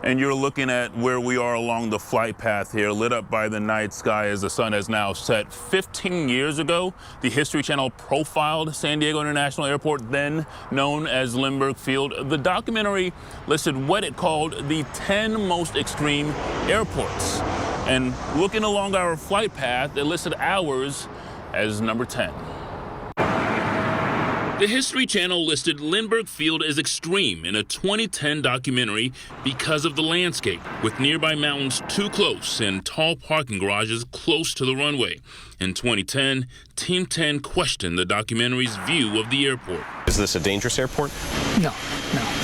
And you're looking at where we are along the flight path here, lit up by the night sky as the sun has now set. 15 years ago, the History Channel profiled San Diego International Airport, then known as Lindbergh Field. The documentary listed what it called the 10 most extreme airports. And looking along our flight path, it listed ours as number 10. The History Channel listed Lindbergh Field as extreme in a 2010 documentary because of the landscape, with nearby mountains too close and tall parking garages close to the runway. In 2010, Team 10 questioned the documentary's view of the airport. Is this a dangerous airport? No.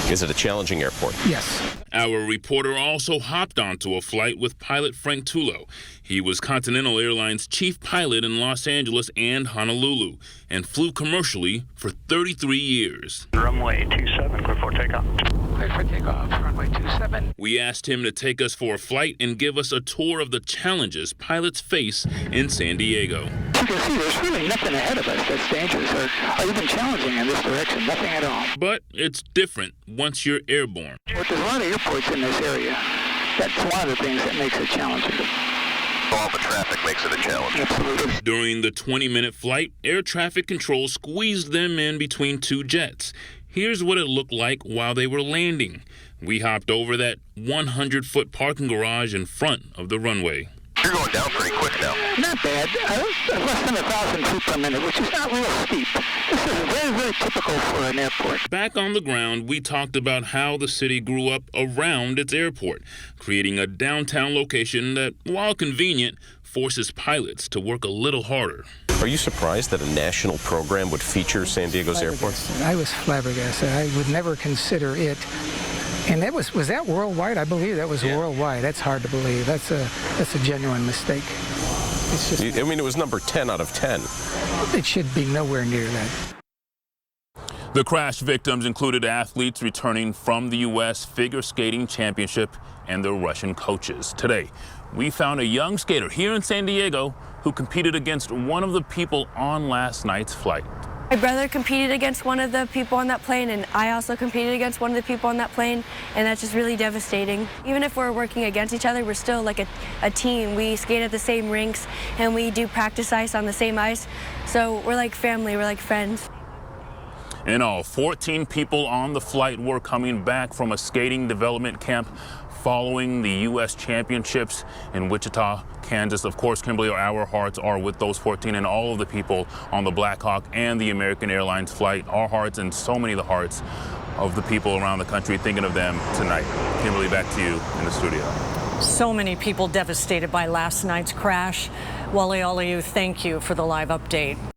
Is it a challenging airport? Yes. Our reporter also hopped onto a flight with pilot Frank Tullo. He was Continental Airlines chief pilot in Los Angeles and Honolulu, and flew commercially for 33 years. Runway 27, clear for takeoff. Clear for takeoff, runway 27. We asked him to take us for a flight and give us a tour of the challenges pilots face in San Diego. You can see there's really nothing ahead of us that's dangerous or even challenging in this direction, nothing at all. But it's different once you're airborne. But there's a lot of airports in this area. That's one of the things that makes it challenging. All the traffic makes it a challenge. Absolutely. During the 20-minute flight, air traffic control squeezed them in between two jets. Here's what it looked like while they were landing. We hopped over that 100-foot parking garage in front of the runway. You're going down pretty quick now. Not bad. Less than 1,000 feet per minute, which is not real steep. This is very, very typical for an airport. Back on the ground, we talked about how the city grew up around its airport, creating a downtown location that, while convenient, forces pilots to work a little harder. Are you surprised that a national program would feature San Diego's airport? I was flabbergasted. I would never consider it. And that was that worldwide? I believe that was worldwide. That's hard to believe. That's a genuine mistake. It's just, I mean, it was number 10 out of 10. It should be nowhere near that. The crash victims included athletes returning from the U.S. Figure Skating Championship and their Russian coaches. Today, we found a young skater here in San Diego who competed against one of the people on last night's flight. My brother competed against one of the people on that plane, and I also competed against one of the people on that plane, and that's just really devastating. Even if we're working against each other, we're still like a team. We skate at the same rinks, and we do practice ice on the same ice, so we're like family, we're like friends. In all, 14 people on the flight were coming back from a skating development camp following the U.S. Championships in Wichita, Kansas. Of course, Kimberly, our hearts are with those 14 and all of the people on the Black Hawk and the American Airlines flight. Our hearts and so many of the hearts of the people around the country thinking of them tonight. Kimberly, back to you in the studio. So many people devastated by last night's crash. Wale, Aliyu, thank you for the live update.